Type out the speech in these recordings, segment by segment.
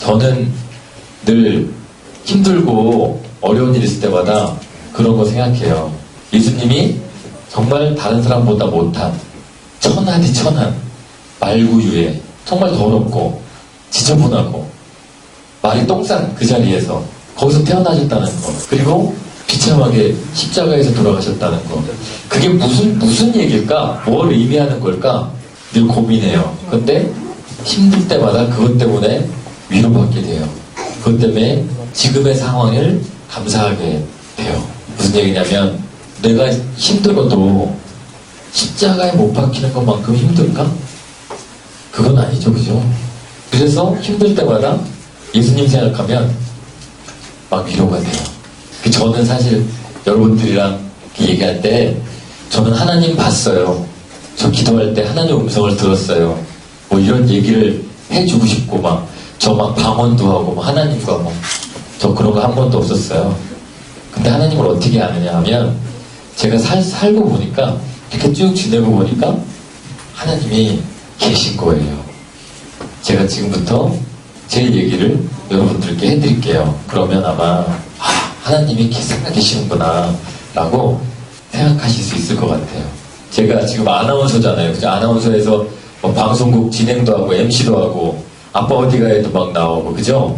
저는 늘 힘들고 어려운 일 있을 때마다 그런 거 생각해요. 예수님이 정말 다른 사람보다 못한 천하디 천한 말구유에 정말 더럽고 지저분하고 말이 똥싼 그 자리에서 거기서 태어나셨다는 거, 그리고 비참하게 십자가에서 돌아가셨다는 거, 그게 무슨 얘기일까? 뭘 의미하는 걸까? 늘 고민해요. 근데 힘들 때마다 그것 때문에 위로받게 돼요. 그것 때문에 지금의 상황을 감사하게 돼요. 무슨 얘기냐면, 내가 힘들어도 십자가에 못 박히는 것만큼 힘들까? 그건 아니죠, 그죠? 그래서 힘들 때마다 예수님 생각하면 막 위로가 돼요. 저는 사실 여러분들이랑 얘기할 때 저는 하나님 봤어요. 저 기도할 때 하나님 음성을 들었어요. 뭐 이런 얘기를 해주고 싶고 저 방언도 하고 하나님과 저 그런 거 한 번도 없었어요. 근데 하나님을 어떻게 아느냐 하면 제가 살고 보니까, 이렇게 쭉 지내고 보니까 하나님이 계신 거예요. 제가 지금부터 제 얘기를 여러분들께 해드릴게요. 그러면 아마 하나님이 살아계시는구나 라고 생각하실 수 있을 것 같아요. 제가 지금 아나운서잖아요. 그죠? 아나운서에서 방송국 진행도 하고 MC도 하고 아빠 어디가에도 막 나오고, 그죠?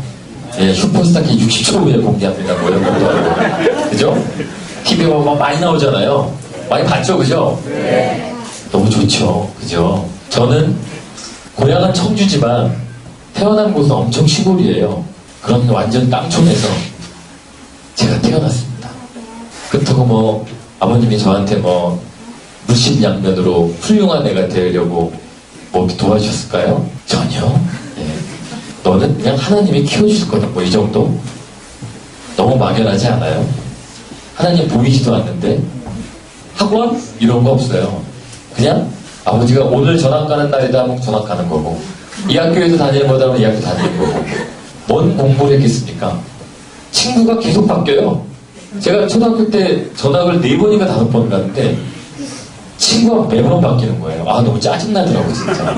예, 슈퍼스타키 60초 후에 공개합니다. 뭐 이런 것도 하고, 그죠? TV에 막 많이 나오잖아요. 많이 봤죠, 그죠? 네. 너무 좋죠, 그죠? 저는 고향은 청주지만 태어난 곳은 엄청 시골이에요. 그런 완전 땅촌에서 제가 태어났습니다. 그렇다고 아버님이 저한테 물심양면으로 훌륭한 애가 되려고 도와주셨을까요? 전혀. 예. 너는 그냥 하나님이 키워주실 거다. 이 정도? 너무 막연하지 않아요? 하나님 보이지도 않는데 학원? 이런 거 없어요. 그냥 아버지가 오늘 전학 가는 날이다 하면 전학 가는 거고, 이 학교에서 다니는 거다 하면 이 학교 다니는 거고, 뭔 공부를 했겠습니까? 친구가 계속 바뀌어요. 제가 초등학교 때 전학을 4번인가 5번 갔는데 친구가 매번 바뀌는 거예요. 너무 짜증나더라고 진짜.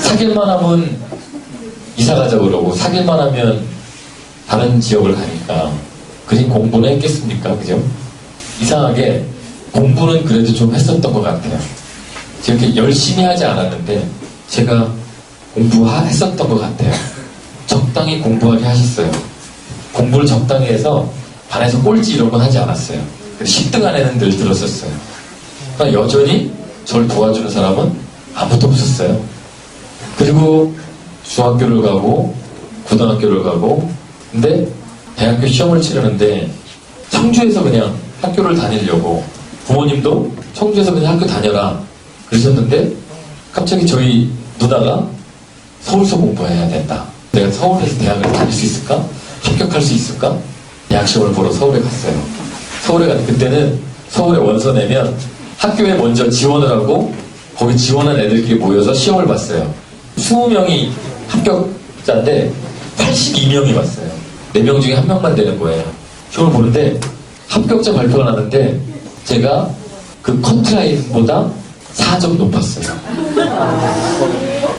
사귈만 하면 이사 가자 그러고, 사귈만 하면 다른 지역을 가니까. 그냥 공부는 했겠습니까? 그죠? 이상하게 공부는 그래도 좀 했었던 것 같아요. 제가 이렇게 열심히 하지 않았는데 제가 공부했었던 것 같아요. 적당히 공부하게 하셨어요. 공부를 적당히 해서 반에서 꼴찌 이런 건 하지 않았어요. 10등 안에는 늘 들었었어요. 그러니까 여전히 저를 도와주는 사람은 아무도 없었어요. 그리고 중학교를 가고 고등학교를 가고, 근데 대학교 시험을 치르는데 청주에서 그냥 학교를 다니려고, 부모님도 청주에서 그냥 학교 다녀라 그러셨는데, 갑자기 저희 누나가 서울서 공부해야 된다. 내가 서울에서 대학을 다닐 수 있을까? 합격할 수 있을까? 대학 시험을 보러 서울에 갔어요. 서울에 갔는데, 그때는 서울에 원서 내면 학교에 먼저 지원을 하고 거기 지원한 애들끼리 모여서 시험을 봤어요. 20명이 합격자인데 82명이 왔어요. 4명 중에 1명만 되는 거예요. 시험을 보는데 합격자 발표가 났는데 제가 그 커트라인보다 4점 높았어요.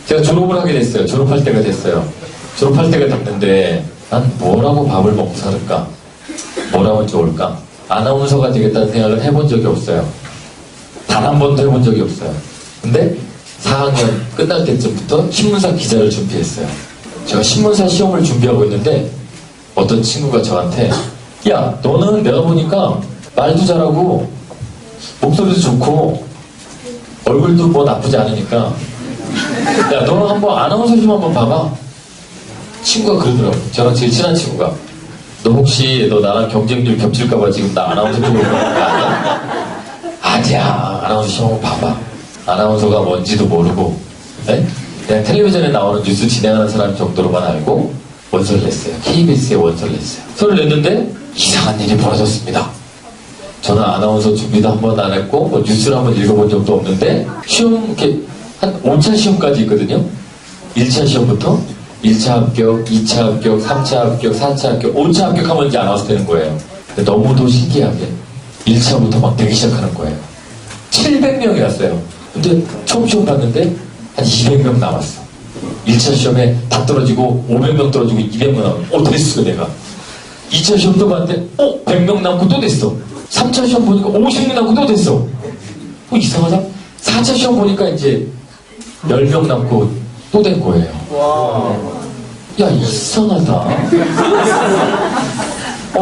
제가 졸업을 하게 됐어요. 졸업할 때가 됐어요. 졸업할 때가 됐는데 난 뭐라고 밥을 먹고 살을까? 뭐라고 하면 좋을까? 아나운서가 되겠다는 생각을 해본 적이 없어요. 단 한 번도 해본 적이 없어요. 근데 4학년 끝날 때쯤부터 신문사 기자를 준비했어요. 제가 신문사 시험을 준비하고 있는데 어떤 친구가 저한테, 야, 너는 내가 보니까 말도 잘하고 목소리도 좋고 얼굴도 나쁘지 않으니까, 야, 너는 한번 아나운서 시험 한번 봐봐. 친구가 그러더라고. 저랑 제일 친한 친구가, 너 혹시 너 나랑 경쟁률 겹칠까봐 지금 나 아나운서 쪽으로 보는 거 아니야? 아니야, 아나운서 시험 한번 봐봐. 아나운서가 뭔지도 모르고, 네? 그냥 텔레비전에 나오는 뉴스 진행하는 사람 정도로만 알고 원서를 냈어요. KBS에 원서를 냈어요. 서를 냈는데 이상한 일이 벌어졌습니다. 저는 아나운서 준비도 한 번 안 했고 뉴스를 한 번 읽어본 적도 없는데, 시험 이렇게 한 5차 시험까지 있거든요. 1차 시험부터 1차 합격, 2차 합격, 3차 합격, 4차 합격, 5차 합격하면 이제 아나운서 되는 거예요. 근데 너무도 신기하게 1차부터 막 되기 시작하는 거예요. 700명이 왔어요. 근데 처음 시험 봤는데 한 200명 남았어. 1차 시험에 다 떨어지고 500명 떨어지고 200명 나오고 됐어 내가. 2차 시험도 봤는데 100명 남고 또 됐어. 3차 시험 보니까 50명 남고 또 됐어. 이상하다. 4차 시험 보니까 이제 10명 남고 또 된 거예요. 야 이상하다.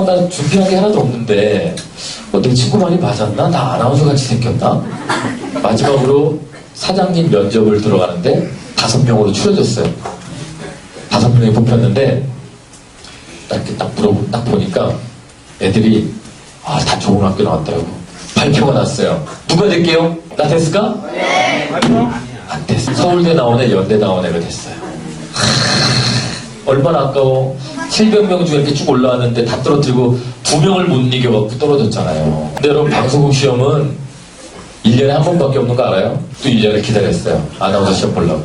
나 준비한 게 하나도 없는데 내 친구 말이 맞았나? 나 아나운서 같이 생겼나? 마지막으로 사장님 면접을 들어가는데 5명으로 추려졌어요. 5명이 뽑혔는데 딱 보니까 애들이 다 좋은 학교 나왔더라고. 발표가 났어요. 누가 될게요? 나 됐을까? 네. 안 됐어. 서울대 나온 애, 연대 나온 애가 됐어요. 얼마나 아까워. 700명 중에 이렇게 쭉 올라왔는데 다 떨어뜨리고 2명을 못 이겨갖고 떨어졌잖아요. 근데 여러분 방송국 시험은 1년에 한 번밖에 없는 거 알아요? 또 1년을 기다렸어요. 아나운서 시험 보려고.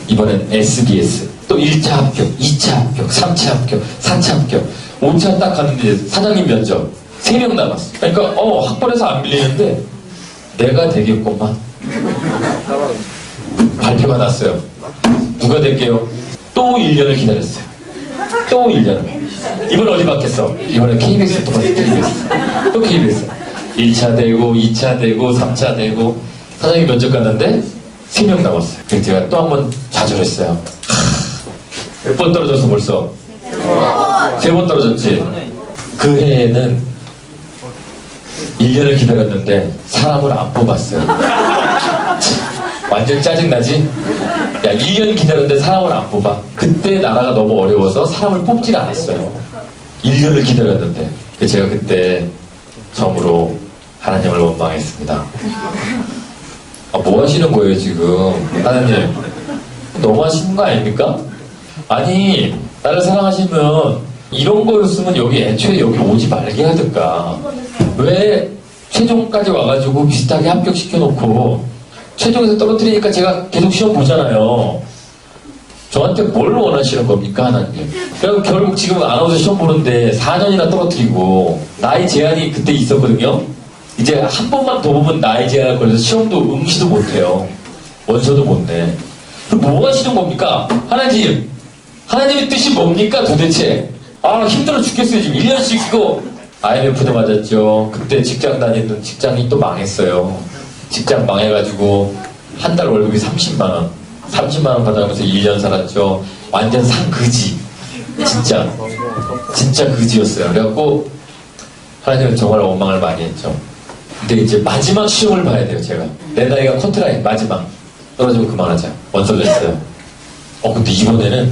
이번엔 SBS. 또 1차 합격, 2차 합격, 3차 합격, 4차 합격. 5차 딱 갔는데 사장님 면접 3명 남았어. 그러니까 학벌에서 안 밀리는데 내가 되겠구만. 발표가 났어요. 누가 될게요? 또 1년을 기다렸어요. 또 1년을. 이번 어디 받겠어? 이번에 KBS 또 받았어. KBS. 또 KBS. 1차 되고 2차 되고 3차 되고 사장님 면접 갔는데 3명 남았어요. 그래서 제가 또 한 번 좌절했어요. 몇 번 떨어졌어 벌써? 3번 떨어졌지. 그 해에는 1년을 기다렸는데 사람을 안 뽑았어요. 완전 짜증나지? 야 1년 기다렸는데 사람을 안 뽑아. 그때 나라가 너무 어려워서 사람을 뽑질 않았어요. 1년을 기다렸는데. 제가 그때 처음으로 하나님을 원망했습니다. 뭐 하시는 거예요 지금? 하나님 너무 하시는 거 아닙니까? 아니 나를 사랑하시면 이런 거였으면 애초에 여기 오지 말게 하든가. 왜 최종까지 와가지고 비슷하게 합격시켜놓고 최종에서 떨어뜨리니까 제가 계속 시험 보잖아요. 저한테 뭘 원하시는 겁니까 하나님? 그리고 결국 지금 아나운서 시험 보는데 4년이나 떨어뜨리고 나이 제한이 그때 있었거든요. 이제 한 번만 더 보면 나이 제한을 걸려서 시험도 응시도 못해요. 원서도 못 내. 그럼 뭐 하시는 겁니까? 하나님 하나님의 뜻이 뭡니까 도대체? 힘들어 죽겠어요. 지금 1년씩 이거 IMF도 맞았죠. 그때 직장 다니던 직장이 또 망했어요. 직장 망해가지고 한 달 월급이 30만원 30만원 받아가면서 1년 살았죠. 완전 상그지. 진짜 그지였어요. 그래갖고 하나님은 정말 원망을 많이 했죠. 근데 이제 마지막 시험을 봐야 돼요. 제가 내 나이가 커트라인 마지막 떨어지고 그만하자. 원서를 냈어요. 근데 이번에는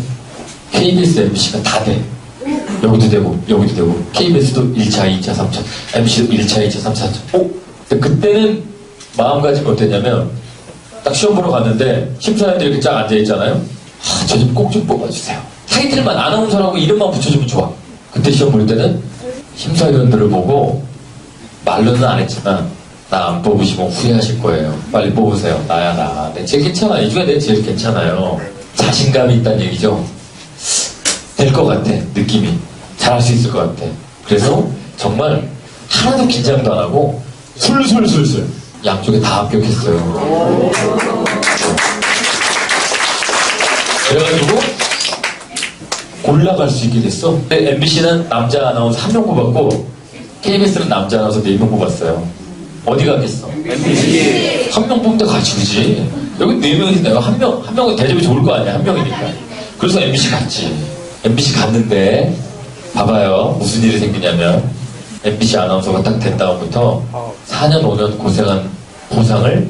KBS, MBC가 다 돼. 여기도 되고 KBS도 1차, 2차, 3차 MBC도 1차, 2차, 3차, 4차. 근데 그때는 마음가짐이 어땠냐면 딱 시험 보러 갔는데 심사위원들이 이렇게 쫙 앉아있잖아요. 저 좀 꼭 좀 뽑아주세요. 타이틀만 아나운서라고 이름만 붙여주면 좋아. 그때 시험 볼 때는 심사위원들을 보고 말로는 안 했지만 나 안 뽑으시면 후회하실 거예요. 빨리 뽑으세요. 나야 나. 내 제일 괜찮아. 이 중에 내 제일 괜찮아요. 자신감이 있다는 얘기죠. 될 것 같아. 느낌이. 잘할 수 있을 것 같아. 그래서 정말 하나도 긴장도 안 하고 술술술술 양쪽에 다 합격했어요. 그래가지고 골라갈 수 있게 됐어. 근데 MBC는 남자 아나운서 1명 뽑았고 KBS는 남자 아나운서 4명 뽑았어요. 어디 갔겠어? MBC. 1명 뽑는데 같이 그지? 여기 4명이 내가 한 명은 대접이 좋을 거 아니야. 1명이니까. 그래서 MBC 갔지. MBC 갔는데 봐봐요. 무슨 일이 생기냐면 MBC 아나운서가 딱 된 다음부터 4년 5년 고생한 보상을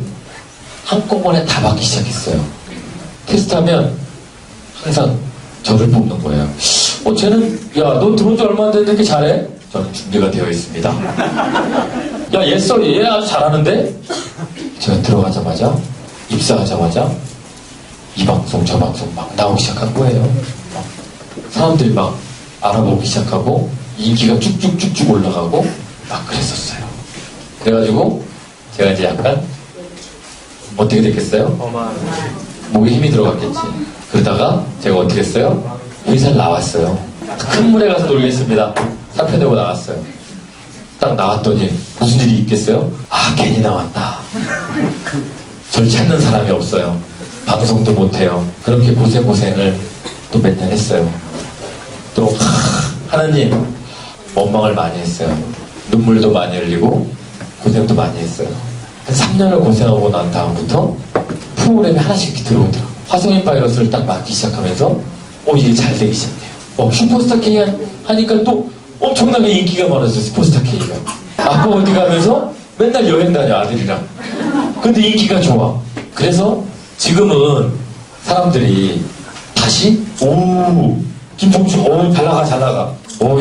한꺼번에 다 받기 시작했어요. 테스트하면 항상 저를 뽑는 거예요. 쟤는 너 들어온 지 얼마 안 됐는데 이렇게 잘해? 저는 준비가 되어 있습니다. 얘 아주 잘하는데? 제가 들어가자마자 입사하자마자 이 방송 저 방송 막 나오기 시작한 거예요. 사람들이 막 알아보기 시작하고 인기가 쭉쭉쭉쭉 올라가고 막 그랬었어요. 그래가지고 제가 이제 약간 어떻게 됐겠어요? 목에 힘이 들어갔겠지. 그러다가 제가 어떻게 했어요? 회사를 나왔어요. 큰 물에 가서 놀겠습니다. 사표 내고 나왔어요. 딱 나왔더니 무슨 일이 있겠어요? 괜히 나왔다. 절 찾는 사람이 없어요. 방송도 못해요. 그렇게 고생을 또 몇 년 했어요. 또 하나님 원망을 많이 했어요. 눈물도 많이 흘리고 고생도 많이 했어요. 한 3년을 고생하고 난 다음부터 프로그램이 하나씩 들어오더라고요. 화성인 바이러스를 딱 맞기 시작하면서 이게 잘 되기 시작해요. 슈퍼스타 K 하니까 또 엄청나게 인기가 많았어요. 슈퍼스타 K가. 아빠 어디 가면서 맨날 여행 다녀, 아들이랑. 근데 인기가 좋아. 그래서 지금은 사람들이 다시 김종주 잘 나가.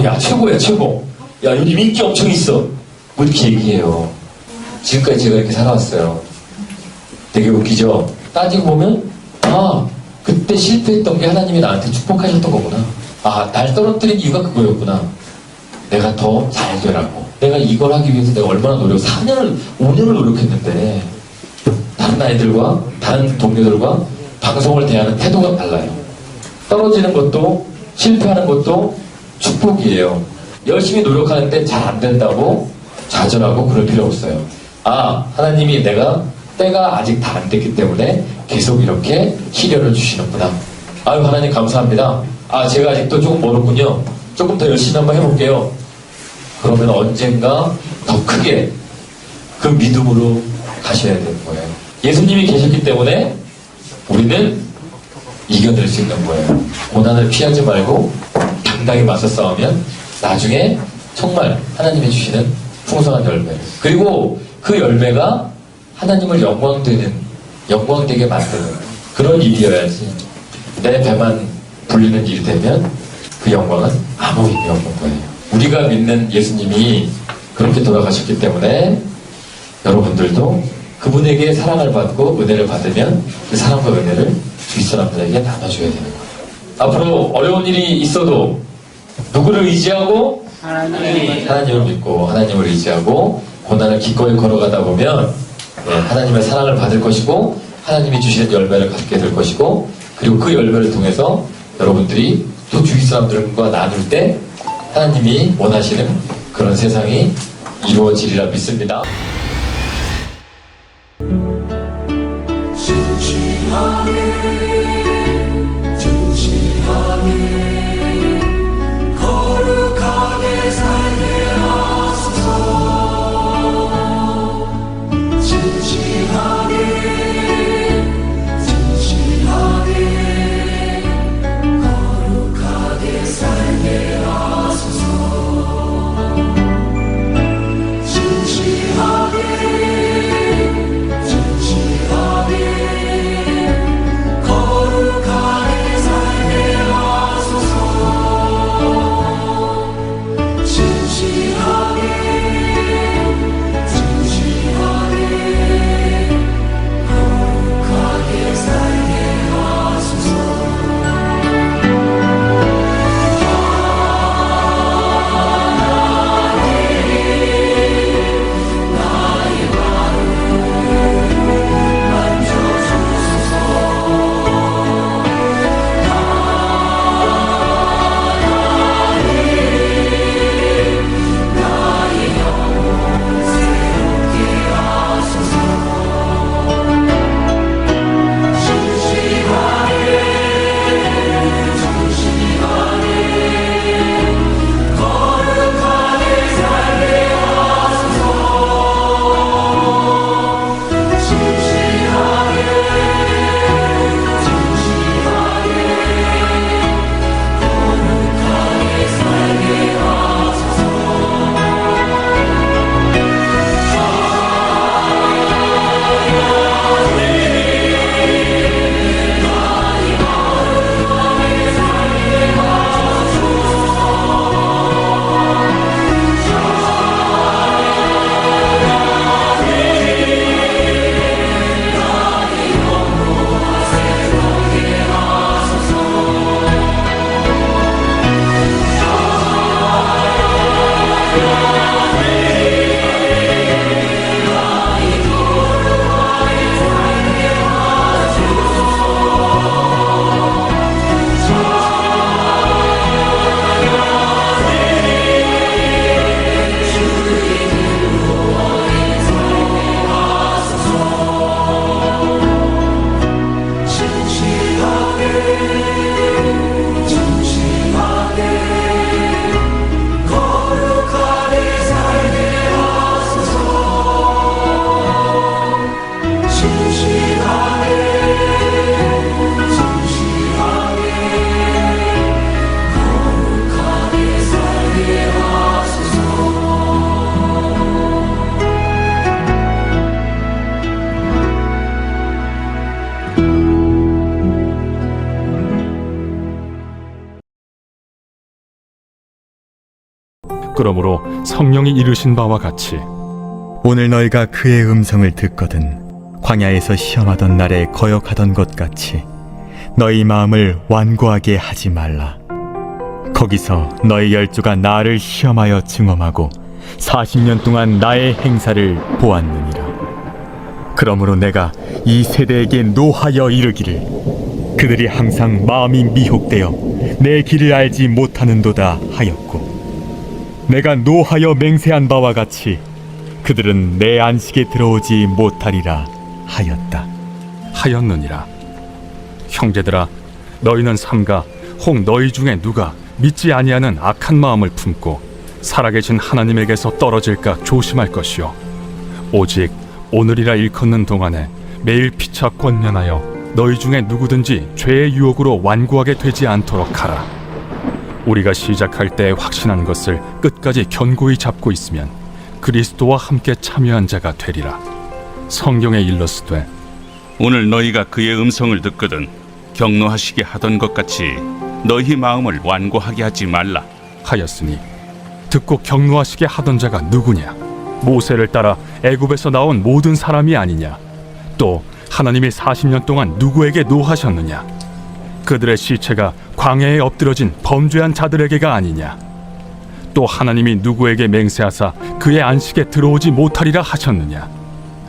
야 최고야 최고. 야 요즘 인기 엄청 있어. 뭐 이렇게 얘기해요. 지금까지 제가 이렇게 살아왔어요. 되게 웃기죠? 따지고 보면 그때 실패했던 게 하나님이 나한테 축복하셨던 거구나. 날 떨어뜨린 이유가 그거였구나. 내가 더 잘 되라고. 내가 이걸 하기 위해서 내가 얼마나 4년을, 5년을 노력했는데 다른 아이들과 다른 동료들과 방송을 대하는 태도가 달라요. 떨어지는 것도 실패하는 것도 축복이에요. 열심히 노력하는데 잘 안 된다고 좌절하고 그럴 필요 없어요. 하나님이 내가 때가 아직 다 안 됐기 때문에 계속 이렇게 시련을 주시는구나. 하나님 감사합니다. 제가 아직도 조금 멀었군요. 조금 더 열심히 한번 해볼게요. 그러면 언젠가 더 크게 그 믿음으로 가셔야 되는 거예요. 예수님이 계셨기 때문에 우리는 이겨낼 수 있는 거예요. 고난을 피하지 말고 당당히 맞서 싸우면 나중에 정말 하나님이 주시는 풍성한 열매, 그리고 그 열매가 하나님을 영광되게 만드는 그런 일이어야지, 내 배만 불리는 일이 되면 그 영광은 아무 의미 없는 거예요. 우리가 믿는 예수님이 그렇게 돌아가셨기 때문에 여러분들도 그분에게 사랑을 받고 은혜를 받으면 그 사랑과 은혜를 주위 사람들에게 나눠줘야 되는 거예요. 앞으로 어려운 일이 있어도 누구를 의지하고? 하나님을 믿고 하나님을 의지하고 고난을 기꺼이 걸어가다 보면 하나님의 사랑을 받을 것이고 하나님이 주시는 열매를 갖게 될 것이고, 그리고 그 열매를 통해서 여러분들이 또 주위 사람들과 나눌 때 하나님이 원하시는 그런 세상이 이루어지리라 믿습니다. 거룩하게 살게 하소서. 진실하게 거룩하게 살게 하소서. 진실하게 그러므로 성령이 이르신 바와 같이 오늘 너희가 그의 음성을 듣거든 광야에서 시험하던 날에 거역하던 것 같이 너희 마음을 완고하게 하지 말라. 거기서 너희 열조가 나를 시험하여 증험하고 40년 동안 나의 행사를 보았느니라. 그러므로 내가 이 세대에게 노하여 이르기를 그들이 항상 마음이 미혹되어 내 길을 알지 못하는도다 하였고, 내가 노하여 맹세한 바와 같이 그들은 내 안식에 들어오지 못하리라 하였느니라. 형제들아, 너희는 삼가 혹 너희 중에 누가 믿지 아니하는 악한 마음을 품고 살아계신 하나님에게서 떨어질까 조심할 것이요, 오직 오늘이라 일컫는 동안에 매일 피차 권면하여 너희 중에 누구든지 죄의 유혹으로 완고하게 되지 않도록 하라. 우리가 시작할 때 확신한 것을 끝까지 견고히 잡고 있으면 그리스도와 함께 참여한 자가 되리라. 성경에 일렀으되 오늘 너희가 그의 음성을 듣거든 격노하시게 하던 것 같이 너희 마음을 완고하게 하지 말라 하였으니, 듣고 격노하시게 하던 자가 누구냐? 모세를 따라 애굽에서 나온 모든 사람이 아니냐? 또 하나님이 40년 동안 누구에게 노하셨느냐? 그들의 시체가 광야에 엎드러진 범죄한 자들에게가 아니냐? 또 하나님이 누구에게 맹세하사 그의 안식에 들어오지 못하리라 하셨느냐?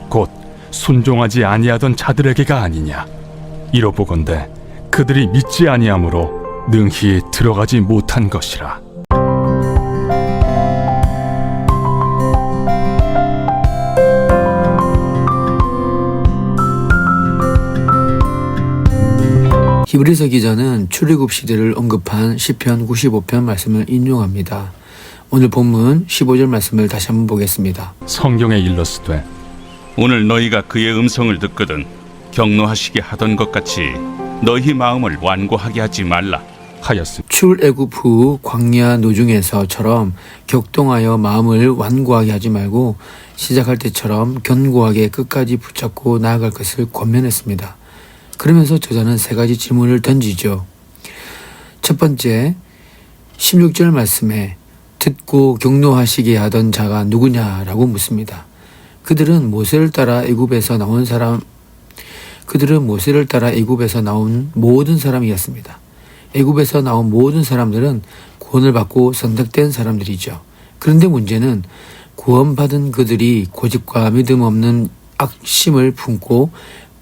곧 순종하지 아니하던 자들에게가 아니냐? 이로보건대 그들이 믿지 아니하므로 능히 들어가지 못한 것이라. 히브리서 기자는 출애굽 시대를 언급한 시편 95편 말씀을 인용합니다. 오늘 본문 15절 말씀을 다시 한번 보겠습니다. 성경에 일렀으되 오늘 너희가 그의 음성을 듣거든 격노하시게 하던 것 같이 너희 마음을 완고하게 하지 말라 하였으니, 출애굽 후 광야 노중에서처럼 격동하여 마음을 완고하게 하지 말고 시작할 때처럼 견고하게 끝까지 붙잡고 나아갈 것을 권면했습니다. 그러면서 저자는 세 가지 질문을 던지죠. 첫 번째, 16절 말씀에 듣고 격노하시게 하던 자가 누구냐라고 묻습니다. 그들은 모세를 따라 애굽에서 나온 모든 사람이었습니다. 애굽에서 나온 모든 사람들은 구원을 받고 선택된 사람들이죠. 그런데 문제는 구원받은 그들이 고집과 믿음 없는 악심을 품고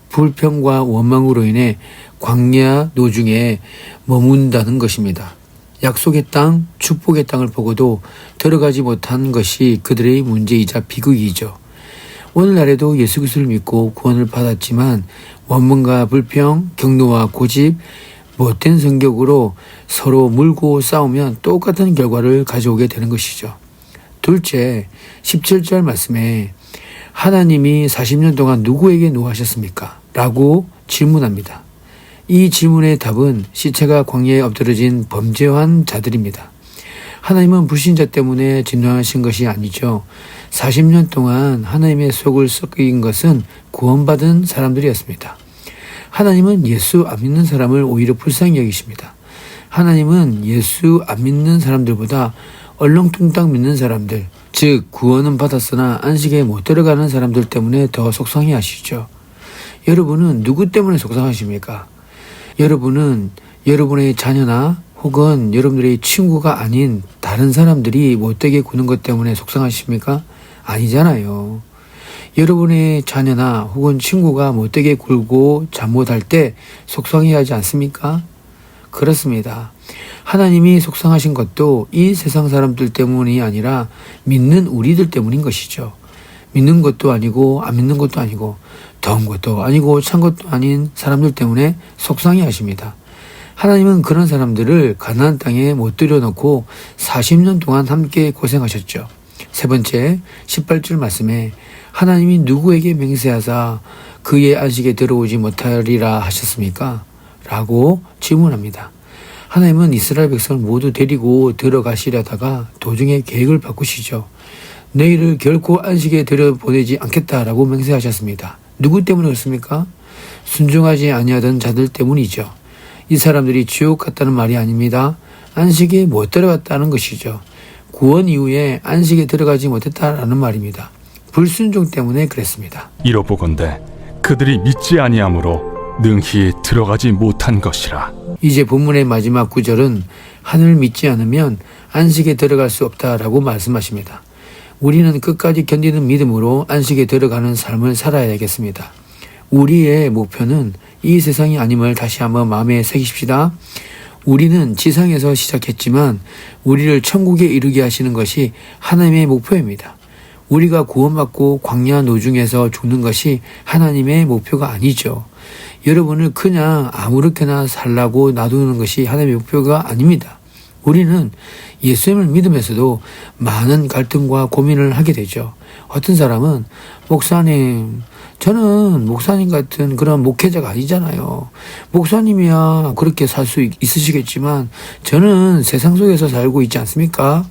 불평과 원망으로 인해 광야 노중에 머문다는 것입니다. 약속의 땅, 축복의 땅을 보고도 들어가지 못한 것이 그들의 문제이자 비극이죠. 오늘날에도 예수 그리스도를 믿고 구원을 받았지만 원망과 불평, 격노와 고집, 못된 성격으로 서로 물고 싸우면 똑같은 결과를 가져오게 되는 것이죠. 둘째, 17절 말씀에 하나님이 40년 동안 누구에게 노하셨습니까? 라고 질문합니다. 이 질문의 답은 시체가 광야에 엎드러진 범죄한 자들입니다. 하나님은 불신자 때문에 진노하신 것이 아니죠. 40년 동안 하나님의 속을 썩인 것은 구원받은 사람들이었습니다. 하나님은 예수 안 믿는 사람을 오히려 불쌍히 여기십니다. 하나님은 예수 안 믿는 사람들보다 얼렁뚱땅 믿는 사람들, 즉 구원은 받았으나 안식에 못 들어가는 사람들 때문에 더 속상해 하시죠. 여러분은 누구 때문에 속상하십니까? 여러분은 여러분의 자녀나 혹은 여러분들의 친구가 아닌 다른 사람들이 못되게 구는 것 때문에 속상하십니까? 아니잖아요. 여러분의 자녀나 혹은 친구가 못되게 굴고 잘못할 때 속상해하지 않습니까? 그렇습니다. 하나님이 속상하신 것도 이 세상 사람들 때문이 아니라 믿는 우리들 때문인 것이죠. 믿는 것도 아니고 안 믿는 것도 아니고 더운 것도 아니고 찬 것도 아닌 사람들 때문에 속상해 하십니다. 하나님은 그런 사람들을 가나안 땅에 못 들여놓고 40년 동안 함께 고생하셨죠. 세 번째, 18절 말씀에 하나님이 누구에게 맹세하사 그의 안식에 들어오지 못하리라 하셨습니까? 라고 질문합니다. 하나님은 이스라엘 백성을 모두 데리고 들어가시려다가 도중에 계획을 바꾸시죠. 너희를 결코 안식에 들여보내지 않겠다라고 맹세하셨습니다. 누구 때문에 그렇습니까? 순종하지 아니하던 자들 때문이죠. 이 사람들이 지옥 갔다는 말이 아닙니다. 안식에 못 들어갔다는 것이죠. 구원 이후에 안식에 들어가지 못했다라는 말입니다. 불순종 때문에 그랬습니다. 이로보건대 그들이 믿지 아니하므로 능히 들어가지 못한 것이라. 이제 본문의 마지막 구절은 하늘을 믿지 않으면 안식에 들어갈 수 없다라고 말씀하십니다. 우리는 끝까지 견디는 믿음으로 안식에 들어가는 삶을 살아야겠습니다. 우리의 목표는 이 세상이 아님을 다시 한번 마음에 새기십시다. 우리는 지상에서 시작했지만 우리를 천국에 이르게 하시는 것이 하나님의 목표입니다. 우리가 구원받고 광야 노중에서 죽는 것이 하나님의 목표가 아니죠. 여러분을 그냥 아무렇게나 살라고 놔두는 것이 하나님의 목표가 아닙니다. 우리는 예수님을 믿으면서도 많은 갈등과 고민을 하게 되죠. 어떤 사람은 목사님, 저는 목사님 같은 그런 목회자가 아니잖아요. 목사님이야 그렇게 살 수 있으시겠지만 저는 세상 속에서 살고 있지 않습니까?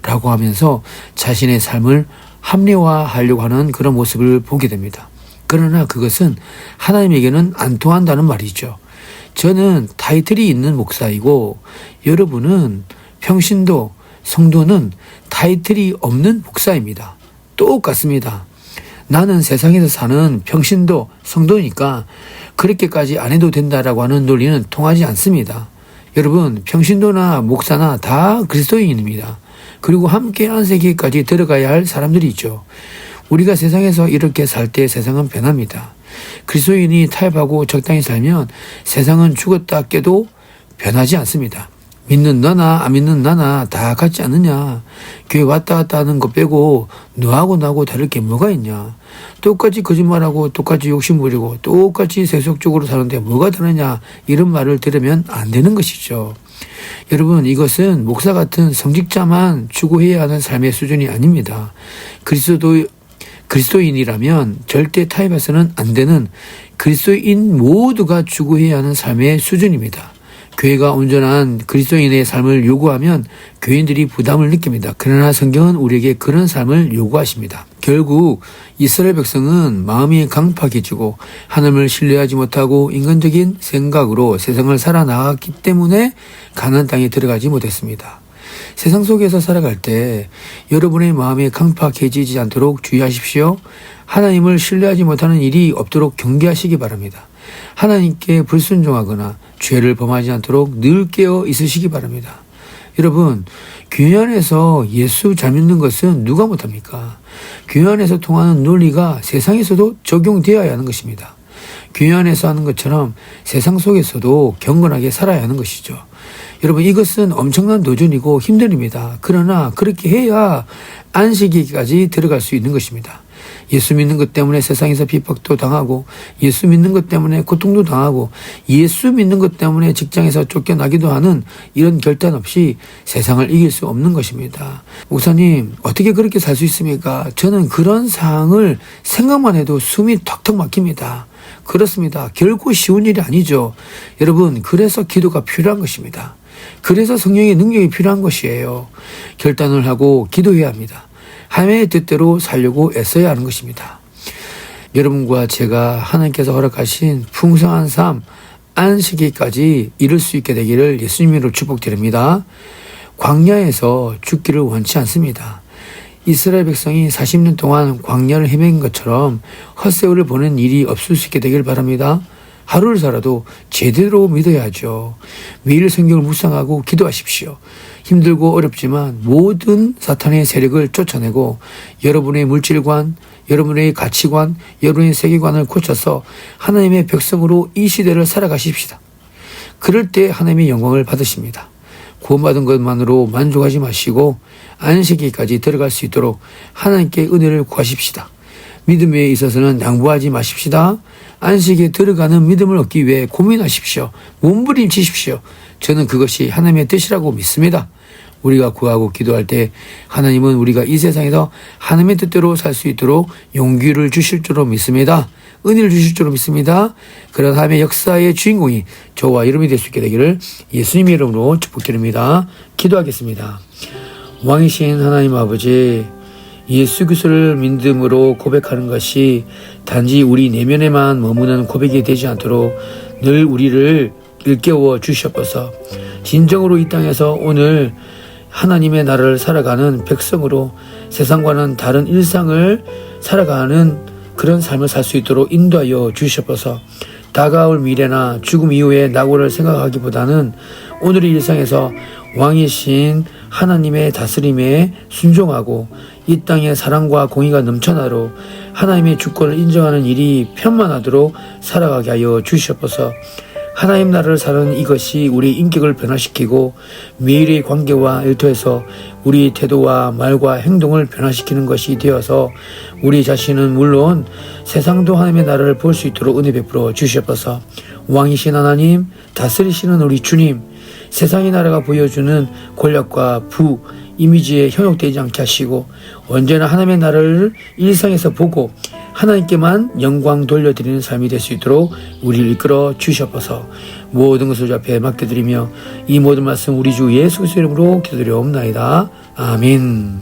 라고 하면서 자신의 삶을 합리화하려고 하는 그런 모습을 보게 됩니다. 그러나 그것은 하나님에게는 안 통한다는 말이죠. 저는 타이틀이 있는 목사이고 여러분은 평신도, 성도는 타이틀이 없는 목사입니다. 똑같습니다. 나는 세상에서 사는 평신도, 성도니까 그렇게까지 안 해도 된다라고 하는 논리는 통하지 않습니다. 여러분, 평신도나 목사나 다 그리스도인입니다. 그리고 함께 안식일까지 들어가야 할 사람들이 있죠. 우리가 세상에서 이렇게 살 때 세상은 변합니다. 그리스도인이 타협하고 적당히 살면 세상은 죽었다 깨도 변하지 않습니다. 믿는 너나 안 믿는 나나 다 같지 않느냐. 교회 왔다 갔다 하는 거 빼고 너하고 나하고 다를 게 뭐가 있냐. 똑같이 거짓말하고 똑같이 욕심부리고 똑같이 세속적으로 사는데 뭐가 다르냐. 이런 말을 들으면 안 되는 것이죠. 여러분, 이것은 목사 같은 성직자만 추구해야 하는 삶의 수준이 아닙니다. 그리스도인이라면 절대 타협해서는 안 되는 그리스도인 모두가 추구해야 하는 삶의 수준입니다. 교회가 온전한 그리스도인의 삶을 요구하면 교인들이 부담을 느낍니다. 그러나 성경은 우리에게 그런 삶을 요구하십니다. 결국 이스라엘 백성은 마음이 강팍해지고 하나님을 신뢰하지 못하고 인간적인 생각으로 세상을 살아나갔기 때문에 가나안 땅에 들어가지 못했습니다. 세상 속에서 살아갈 때 여러분의 마음이 강팍해지지 않도록 주의하십시오. 하나님을 신뢰하지 못하는 일이 없도록 경계하시기 바랍니다. 하나님께 불순종하거나 죄를 범하지 않도록 늘 깨어 있으시기 바랍니다. 여러분, 교회 안에서 예수 잘 믿는 것은 누가 못합니까? 교회 안에서 통하는 논리가 세상에서도 적용되어야 하는 것입니다. 교회 안에서 하는 것처럼 세상 속에서도 경건하게 살아야 하는 것이죠. 여러분, 이것은 엄청난 도전이고 힘듭니다. 그러나 그렇게 해야 안식일까지 들어갈 수 있는 것입니다. 예수 믿는 것 때문에 세상에서 핍박도 당하고, 예수 믿는 것 때문에 고통도 당하고, 예수 믿는 것 때문에 직장에서 쫓겨나기도 하는 이런 결단 없이 세상을 이길 수 없는 것입니다. 목사님, 어떻게 그렇게 살 수 있습니까? 저는 그런 상황을 생각만 해도 숨이 턱턱 막힙니다. 그렇습니다. 결코 쉬운 일이 아니죠. 여러분, 그래서 기도가 필요한 것입니다. 그래서 성령의 능력이 필요한 것이에요. 결단을 하고 기도해야 합니다. 하나님의 뜻대로 살려고 애써야 하는 것입니다. 여러분과 제가 하나님께서 허락하신 풍성한 삶, 안식일까지 이룰 수 있게 되기를 예수님으로 축복드립니다. 광야에서 죽기를 원치 않습니다. 이스라엘 백성이 40년 동안 광야를 헤맨 것처럼 헛세월을 보낸 일이 없을 수 있게 되길 바랍니다. 하루를 살아도 제대로 믿어야죠. 매일 성경을 묵상하고 기도하십시오. 힘들고 어렵지만 모든 사탄의 세력을 쫓아내고 여러분의 물질관, 여러분의 가치관, 여러분의 세계관을 고쳐서 하나님의 백성으로 이 시대를 살아가십시다. 그럴 때 하나님의 영광을 받으십니다. 구원받은 것만으로 만족하지 마시고 안식일까지 들어갈 수 있도록 하나님께 은혜를 구하십시다. 믿음에 있어서는 양보하지 마십시다. 안식에 들어가는 믿음을 얻기 위해 고민하십시오. 몸부림치십시오. 저는 그것이 하나님의 뜻이라고 믿습니다. 우리가 구하고 기도할 때 하나님은 우리가 이 세상에서 하나님의 뜻대로 살 수 있도록 용기를 주실 줄로 믿습니다. 은혜를 주실 줄로 믿습니다. 그런 하나님의 역사의 주인공이 저와 여러분이 될 수 있게 되기를 예수님의 이름으로 축복드립니다. 기도하겠습니다. 왕이신 하나님 아버지, 예수 그리스도를 믿음으로 고백하는 것이 단지 우리 내면에만 머무는 고백이 되지 않도록 늘 우리를 일깨워 주시옵소서. 진정으로 이 땅에서 오늘 하나님의 나라를 살아가는 백성으로 세상과는 다른 일상을 살아가는 그런 삶을 살 수 있도록 인도하여 주시옵소서. 다가올 미래나 죽음 이후의 낙오를 생각하기보다는 오늘의 일상에서 왕이신 하나님의 다스림에 순종하고 이 땅에 사랑과 공의가 넘쳐나도록 하나님의 주권을 인정하는 일이 편만하도록 살아가게 하여 주시옵소서. 하나님 나라를 사는 이것이 우리 인격을 변화시키고 매일의 관계와 일터에서 우리 태도와 말과 행동을 변화시키는 것이 되어서 우리 자신은 물론 세상도 하나님의 나라를 볼 수 있도록 은혜 베풀어 주시옵소서. 왕이신 하나님, 다스리시는 우리 주님, 세상의 나라가 보여주는 권력과 부, 이미지에 현혹되지 않게 하시고 언제나 하나님의 나라를 일상에서 보고 하나님께만 영광 돌려드리는 삶이 될 수 있도록 우리를 이끌어 주시옵소서. 모든 것을 주 앞에 맡겨드리며 이 모든 말씀 우리 주 예수 그리스도의 이름으로 기도드리옵나이다. 아멘.